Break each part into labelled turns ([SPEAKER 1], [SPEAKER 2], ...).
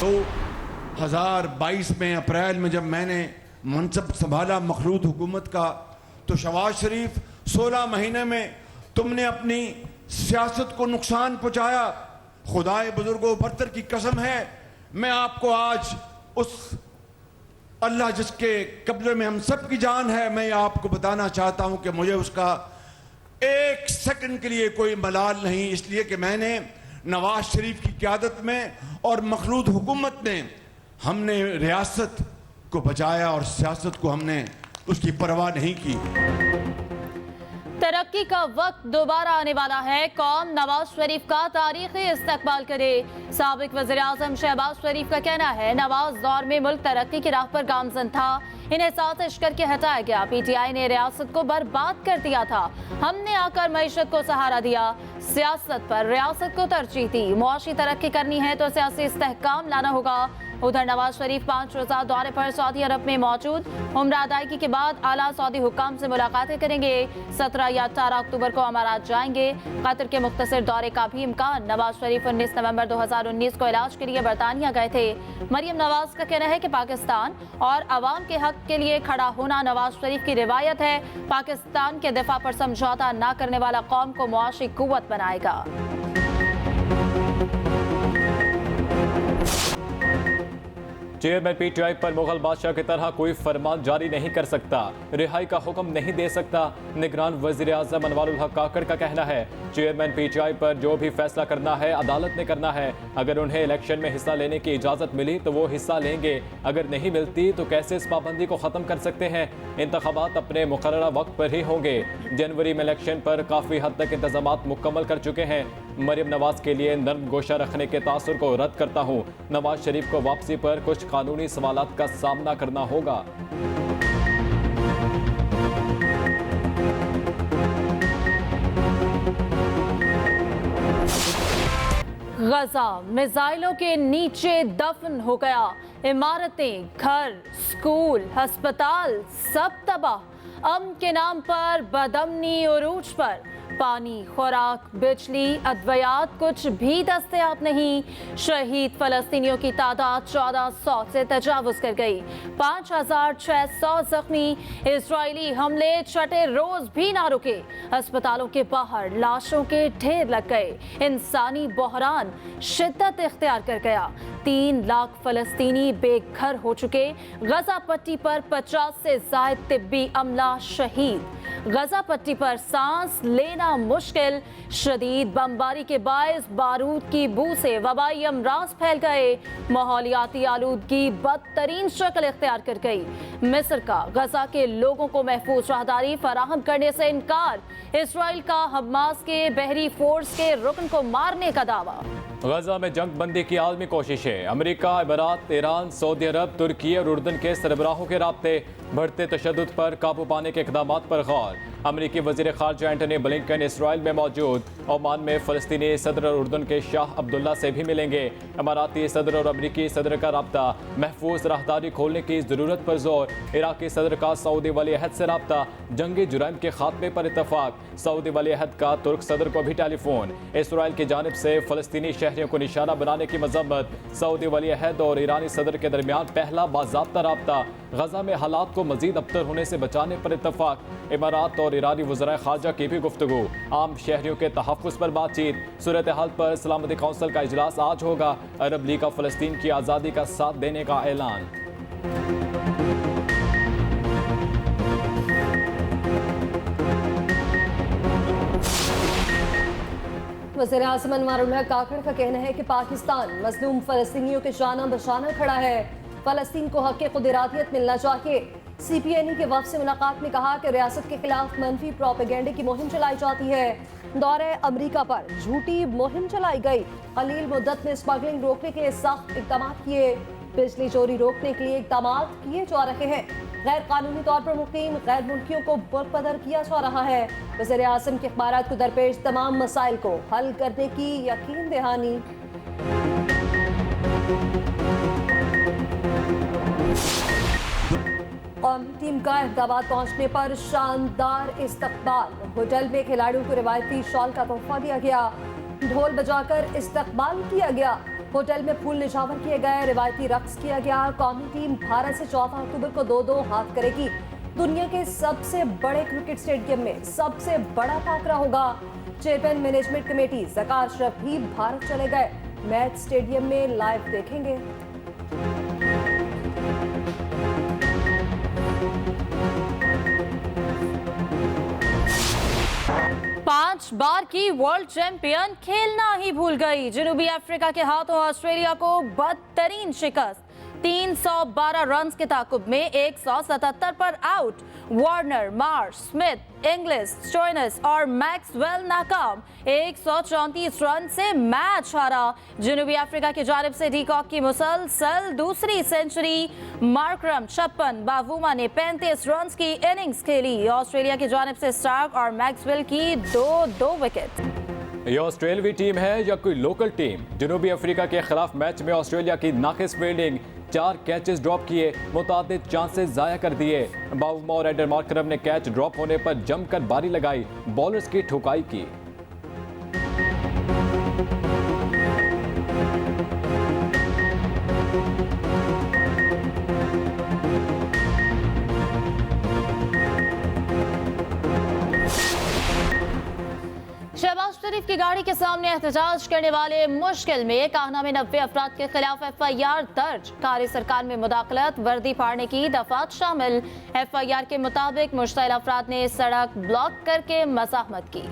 [SPEAKER 1] 2022 में अप्रैल में जब मैंने मनसब संभाला मखलूत हुकूमत का, तो शहबाज शरीफ 16 महीने में तुमने अपनी सियासत को नुकसान पहुंचाया। खुदाए बुजुर्गों बरतर की कसम है, मैं आपको आज उस अल्लाह जिसके कब्जे में हम सब की जान है, मैं आपको बताना चाहता हूं कि मुझे उसका एक सेकंड के लिए कोई मलाल नहीं, इसलिए कि मैंने नवाज शरीफ की क़यादत में और मखलूत हुकूमत में हमने रियासत को बचाया और सियासत को हमने उसकी परवाह नहीं की।
[SPEAKER 2] तरक्की का वक्त दोबारा आने वाला है। कौम नवाज शरीफ का तारीखी इस्तकबाल करे। साबिक वज़ीर आज़म शहबाज शरीफ का कहना है, नवाज दौर में मुल्क तरक्की की राह पर गामजन था, इन्हें साजिश करके हटाया गया। पीटीआई ने रियासत को बर्बाद कर दिया था, हमने आकर मईशत को सहारा दिया, सियासत पर रियासत को तरजीह दी। मुआशी तरक्की करनी है तो सियासी इस्तेहकाम लाना होगा। उधर नवाज शरीफ 5 रोज़ा दौरे पर सऊदी अरब में मौजूद। उम्रा अदायगी के बाद आला सऊदी हुक्काम से मुलाकातें करेंगे। 17 या 18 अक्टूबर को अमारात जाएंगे। कतर के मुख्तसर दौरे का भी इम्कान। नवाज शरीफ 19 नवंबर 2019 को इलाज के लिए बरतानिया गए थे। मरियम नवाज का कहना है कि पाकिस्तान और अवाम के हक के लिए खड़ा होना नवाज शरीफ की रिवायत है। पाकिस्तान के दिफा पर समझौता न करने वाला कौम को मुआशी कुव्वत बनाएगा।
[SPEAKER 3] चेयरमैन पीटीआई पर मुगल बादशाह की तरह कोई फरमान जारी नहीं कर सकता, रिहाई का हुक्म नहीं दे सकता। निगरान वज़ीर आज़म अनवारुल हक काकड़ का कहना है, चेयरमैन पीटीआई पर जो भी फैसला करना है अदालत ने करना है। अगर उन्हें इलेक्शन में हिस्सा लेने की इजाज़त मिली तो वो हिस्सा लेंगे, अगर नहीं मिलती तो कैसे इस पाबंदी को ख़त्म कर सकते हैं। इंतखाबात अपने मुकर्ररा वक्त पर ही होंगे। जनवरी में इलेक्शन पर काफ़ी हद तक इंतजामात मुकम्मल कर चुके हैं। मरियम नवाज के लिए नर्म गोशा रखने के तासुर को रद्द करता हूँ। नवाज शरीफ को वापसी पर कुछ कानूनी सवालात का सामना करना होगा।
[SPEAKER 2] गजा मिसाइलों के नीचे दफन हो गया। इमारतें, घर, स्कूल, अस्पताल सब तबाह। अमन के नाम पर बदअमनी उरूज पर। पानी, खुराक, बिजली, अद्वियात कुछ भी दस्तयाब नहीं। शहीद फलस्तीनियों की तादाद 1400 से तजावुज कर गई। 5600 जख्मी। इजरायली हमले छठे रोज भी ना रुके। अस्पतालों के बाहर लाशों के ढेर लग गए। इंसानी बहरान शिद्दत इख्तियार कर गया। 3 लाख फलस्तीनी बेघर हो चुके। गजा पट्टी पर 50 से ज़ायद तिब्बी अमला शहीद। गजा पट्टी पर सांस लेना मुश्किल। शदीद बमबारी के बायस बारूद की बू से वबाई अमराज फैल गए। माहौलियाती आलूदगी बदतरीन शक्ल इख्तियार कर गई। मिस्र का गजा के लोगों को महफूज राहदारी फराहम करने से इनकार। इसराइल का हमास के बहरी फोर्स के रुकन को मारने का दावा।
[SPEAKER 3] गजा में जंग बंदी की आलमी कोशिशें। अमेरिका, इमारात, ईरान, सऊदी अरब, तुर्की और उर्दन के सरबराहों के राब्ते। बढ़ते तशद्दुद पर काबू पाने के इक़दामात पर गौर। अमरीकी वज़ीर ख़ारजा एंटनी ब्लिंकन इसराइल में मौजूद। ओमान में फ़लस्तीनी सदर और उर्दन के शाह अब्दुल्ला से भी मिलेंगे। इमाराती सदर और अमरीकी सदर का रब्ता। महफूज राहदारी खोलने की ज़रूरत पर जोर। इराक़ी सदर का सऊदी वली अहद से रब्ता। जंगी जुराइम के खात्मे पर इत्तफाक। सऊदी वली अहद का तुर्क सदर को भी टेलीफोन। इसराइल की जानिब से फ़लस्तीनी शहरियों को निशाना बनाने की मज़म्मत। सऊदी वली अहद और ईरानी सदर के दरमियान पहला बाज़ाब्ता रब्ता। गजा में हालात को मज़ीद अबतर होने से बचाने पर इत्तफाक। इमारात और ईरानी वज़राए ख़ारजा की भी गुफ्तगू। आम शहरियों के तहफ़्फ़ुज़ पर बातचीत। सूरत हाल पर सलामती कौंसिल का इजलास आज होगा। अरब लीग का फ़लस्तीन की आज़ादी का साथ देने का ऐलान।
[SPEAKER 4] वज़ीर आज़म अनवारुल हक काकड़ का कहना है कि पाकिस्तान मज़लूम फ़लस्तीनियों के शाना बशाना खड़ा है। फ़लस्तीन को हक़ क़ुदरातियत मिलना चाहिए। CPNE के वफ़द से मुलाकात में कहा कि रियासत के खिलाफ मनफी प्रोपेगेंडे की मुहिम चलाई जाती है। दौरे अमरीका पर झूठी मुहिम चलाई गई। कलील मुद्दत में स्मगलिंग रोकने के लिए सख्त इक़दाम किए। बिजली चोरी रोकने के लिए इक़दाम किए जा रहे हैं। गैर कानूनी तौर पर मुकीम गैर मुल्कियों को बरकदर किया जा रहा है। वज़ीर आज़म के इख़बारात को दरपेश तमाम मसाइल को हल करने की यकीन दहानी। कौमी टीम का अहमदाबाद पहुंचने पर शानदार इस्तकबाल। होटल में खिलाड़ियों को रिवायती शॉल का तोहफा दिया गया। ढोल बजाकर इस्तकबाल किया गया। होटल में फूल निछावर किए गए, रिवायती रक्स किया गया। कौमी टीम भारत से 14 अक्टूबर को 2-2 हाथ करेगी। दुनिया के सबसे बड़े क्रिकेट स्टेडियम में सबसे बड़ा टाकरा होगा। चेयरमैन मैनेजमेंट कमेटी ज़कार अशरफ भी भारत चले गए। मैच स्टेडियम में लाइव देखेंगे।
[SPEAKER 2] पांच बार की वर्ल्ड चैंपियन खेलना ही भूल गई। जनूबी अफ्रीका के हाथों ऑस्ट्रेलिया को बदतरीन शिकस्त। 312 रन के ताकुब में 177 पर out. Warner, Marsh, Smith, English, Stoinis और मैक्सवेल नाकाम। 134 रन से मैच हारा। जनूबी अफ्रीका की जानिब से डीकॉक की मुसलसल दूसरी सेंचुरी। मार्करम 56, बावुमा ने 35 रन की इनिंग्स खेली। ऑस्ट्रेलिया की जानिब से स्टार्क और मैक्सवेल की 2-2 विकेट।
[SPEAKER 3] ये ऑस्ट्रेलवी टीम है या कोई लोकल टीम? जनूबी अफ्रीका के खिलाफ मैच में ऑस्ट्रेलिया की नाकिस फील्डिंग, 4 कैचेस ड्रॉप किए, मुतादिद चांसेस जाया कर दिए। बावुमा और एडर मार्करम ने कैच ड्रॉप होने पर जमकर बारी लगाई, बॉलर्स की ठुकाई की।
[SPEAKER 2] शहबाज शरीफ की गाड़ी के सामने एहतजाज करने वाले मुश्किल में। काहना में 90 अफराद के खिलाफ FIR दर्ज। कारी सरकार में मुदाखलत, वर्दी फाड़ने की दफात शामिल। FIR के मुताबिक मुश्तइल अफराद ने सड़क ब्लॉक करके मज़ाहमत की।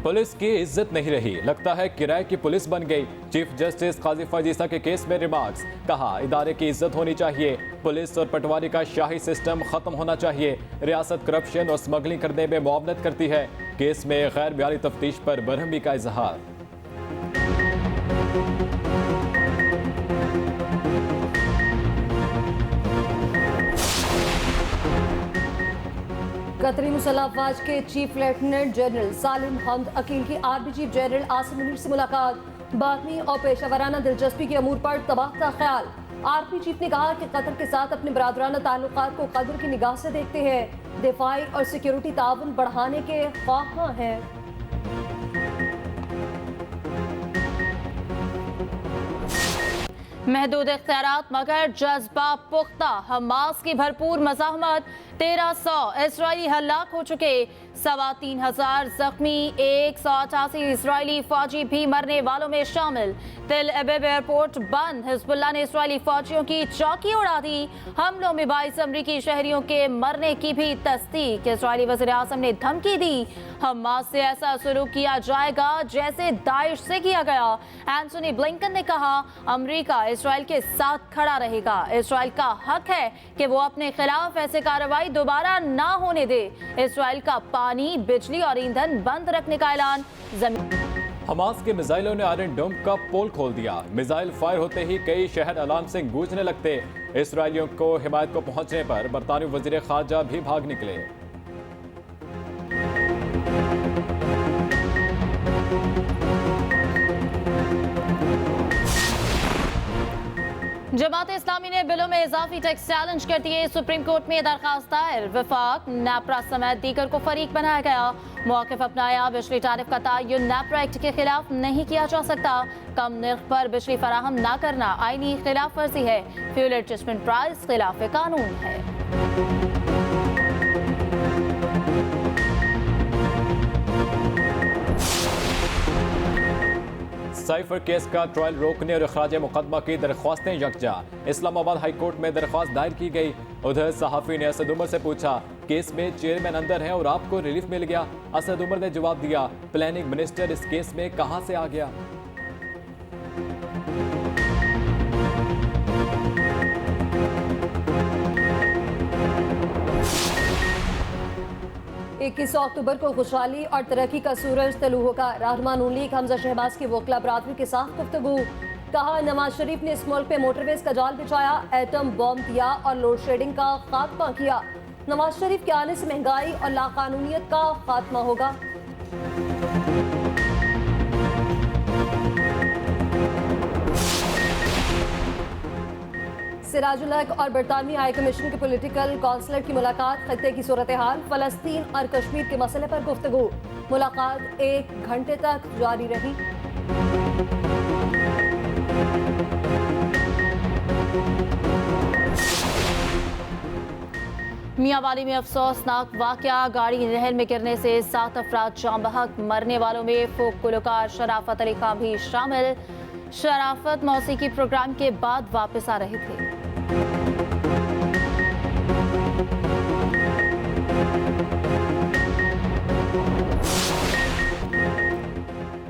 [SPEAKER 3] पुलिस की इज्जत नहीं रही, लगता है किराए की पुलिस बन गई। चीफ जस्टिस काजी फजीसा के केस में रिमार्क्स, कहा इदारे की इज्जत होनी चाहिए। पुलिस और पटवारी का शाही सिस्टम खत्म होना चाहिए। रियासत करप्शन और स्मगलिंग करने में मुआवनत करती है। केस में गैर बयानी तफ्तीश पर बरहमी का इजहार।
[SPEAKER 4] कतरी मुसल्ह अफवाज के चीफ लेफ्टिनेंट जनरल सालिम हमद अकील की army chief general Asim Munir से मुलाकात। बातमी और पेशावराना दिलचस्पी के अमूर पर तबादला ख्याल। आर्मी चीफ ने कहा कि कतर के साथ अपने बरादराना ताल्लुकात को कदर की निगाह से देखते हैं। दिफाई और सिक्योरिटी ताउन बढ़ाने के ख्वाहां हैं।
[SPEAKER 2] महदूद इख्तियारात मगर जज्बा पुख्ता। हमास की भरपूर मज़ाहमत। 1300 इसराइली हलाक हो चुके, 3,500 जख्मी, 188 इसराइली फौजी भी मरने वालों में शामिल। तिल अबीब एयरपोर्ट बंद। हिजबुल्लाह ने इसराइली फौजियों की चौकी उड़ा दी। हमलों में 22 अमरीकी शहरियों के मरने की भी तस्दीक। इसराइली वज़ीर आज़म ने धमकी दी, हमास से ऐसा सलूक किया जाएगा जैसे दाइश से किया गया। एंथोनी ब्लिंकन ने कहा, अमरीका इसराइल के साथ खड़ा रहेगा। इसराइल का हक है कि वो अपने खिलाफ ऐसे कार्रवाई दोबारा ना होने दे। इसराइल का पानी, बिजली और ईंधन बंद रखने का ऐलान।
[SPEAKER 3] हमास के मिसाइलों ने आयरन डोम का पोल खोल दिया। मिसाइल फायर होते ही कई शहर अलार्म से गूंजने लगते। इसराइलियों को हिमायत को पहुंचने पर बरतानवी वजीर खारजा भी भाग निकले।
[SPEAKER 2] जमात इस्लामी ने बिलों में इजाफी टैक्स चैलेंज कर दिए। सुप्रीम कोर्ट में दरखास्त दायर। वफाक, नैपरा समेत दीगर को फरीक बनाया गया। मौक़िफ़ अपनाया, बिजली टैरिफ का तयन नैपरा एक्ट के खिलाफ नहीं किया जा सकता। कम निर्ख पर बिजली फराहम न करना आईनी खिलाफ वर्जी है। फ्यूल एडजस्टमेंट प्राइस खिलाफ कानून है।
[SPEAKER 3] साइफर केस का ट्रायल रोकने और अखराज मुकदमा की दरख्वास्तें यकजा। इस्लामाबाद हाई कोर्ट में दरख्वास्त दायर की गई। उधर सहाफ़ी ने असद उमर से पूछा, केस में चेयरमैन अंदर है और आपको रिलीफ मिल गया। असद उमर ने जवाब दिया, प्लानिंग मिनिस्टर इस केस में कहां से आ गया।
[SPEAKER 4] इक्कीस अक्टूबर को खुशहाली और तरक्की का सूरज तलू होगा। रहमान लीग हमजा शहबाज की वकला बरादरी के साथ गुफ्तगू। कहा, नवाज शरीफ ने इस मुल्क पे मोटरवेज का जाल बिछाया, एटम बॉम्ब दिया और लोड शेडिंग का खात्मा किया। नवाज शरीफ के आने से महंगाई और लाकानूनियत का खात्मा होगा। सिराजुल हक और बरतानवी हाई कमीशन के पॉलिटिकल काउंसलर की मुलाकात, खत्ते की सूरत हाल, फलस्तीन और कश्मीर के मसले पर गुफ्तगू। मुलाकात 1 घंटे तक जारी रही।
[SPEAKER 2] मियांवाली में अफसोसनाक वाकया, गाड़ी नहर में गिरने से 7 अफराद जाम बहक। मरने वालों में फोक गुलकार शराफत अली खान भी शामिल। शराफत मौसीकी प्रोग्राम के बाद वापस आ रहे थे।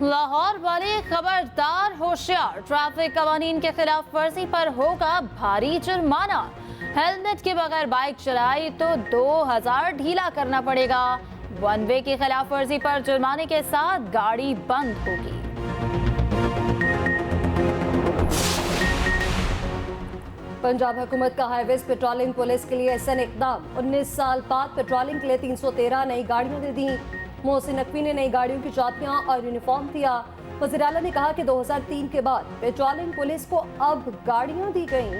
[SPEAKER 2] लाहौर वाले खबरदार, होशियार, ट्रैफिक कवानीन के खिलाफ वर्जी पर होगा भारी जुर्माना। हेलमेट के बगैर बाइक चलाई तो 2000 ढीला करना पड़ेगा। वन वे की खिलाफ वर्जी पर जुर्माने के साथ गाड़ी बंद होगी।
[SPEAKER 4] पंजाब हुकूमत का हाईवेज पेट्रोलिंग पुलिस के लिए एहसन इकदाम। 19 साल बाद पेट्रोलिंग के लिए 313 नई गाड़ियां दे दी। मोहसिन नकवी ने नई गाड़ियों की चाबियां और यूनिफॉर्म दिया। वज़ीर आला ने कहा कि 2003 के बाद पेट्रोलिंग पुलिस को अब गाड़ियां दी गई।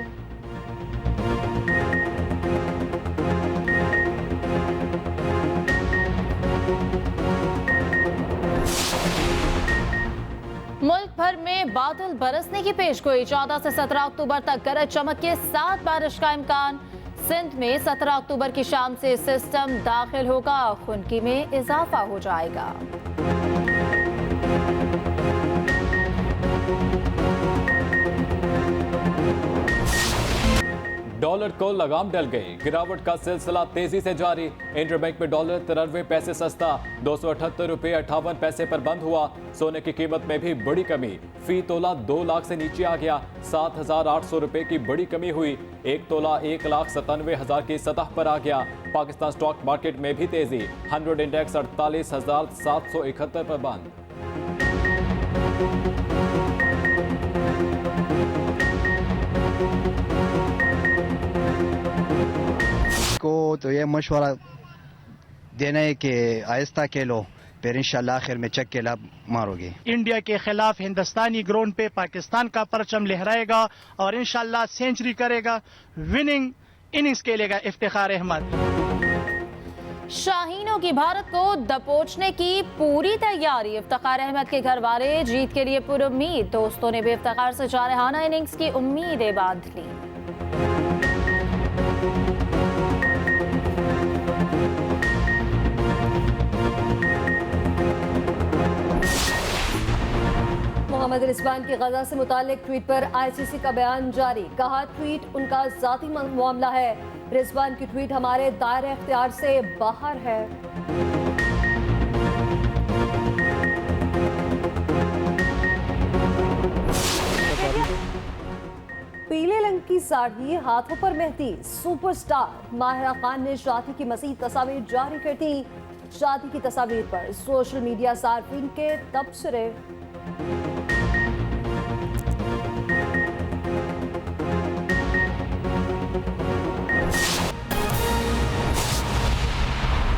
[SPEAKER 2] मुल्क भर में बादल बरसने की पेशगोई। 14 से 17 अक्टूबर तक गरज चमक के साथ बारिश का इम्कान। सिंध में 17 अक्टूबर की शाम से सिस्टम दाखिल होगा, खुनकी में इजाफा हो जाएगा।
[SPEAKER 3] डॉलर को लगाम डल गई, गिरावट का सिलसिला तेजी से जारी। इंटरबैंक में डॉलर 93 पैसे सस्ता, 278 रुपये 58 पैसे पर बंद हुआ। सोने की कीमत में भी बड़ी कमी, फी तोला 2 लाख से नीचे आ गया। 7,800 रुपये की बड़ी कमी हुई, 1 तोला 1,97,000 की सतह पर आ गया। पाकिस्तान स्टॉक मार्केट में भी तेजी, 100 इंडेक्स 48,771 पर बंद।
[SPEAKER 5] को तो ये मशवरा देना है कि आहिस्ता खेलो, फिर इंशाल्लाह आखिर में चक के लाभ मारोगे।
[SPEAKER 6] इंडिया के खिलाफ हिंदुस्तानी ग्राउंड पे पाकिस्तान का परचम लहराएगा और इंशाल्लाह सेंचुरी करेगा, विनिंग इनिंग्स खेलेगा इफ्तिखार अहमद।
[SPEAKER 2] शाहीनों की भारत को दबोचने की पूरी तैयारी। इफ्तिखार अहमद के घर वाले जीत के लिए पुरुम्मीद। दोस्तों ने भी इफ्तिखार से जारहाना इनिंग्स की उम्मीदें बांध ली।
[SPEAKER 4] मोहम्मद रिजवान की गजा से मुतालिक ट्वीट पर आईसीसी का बयान जारी। कहा, ट्वीट उनका जाती मामला है। रिजवान की ट्वीट हमारे दायरे इख्तियार से बाहर है। पीले रंग की साड़ी, हाथों पर मेहंदी, सुपरस्टार माहिरा खान ने शादी की मज़ीद तस्वीर जारी कर दी। शादी की तस्वीर पर सोशल मीडिया सार्फिन के तबसरे।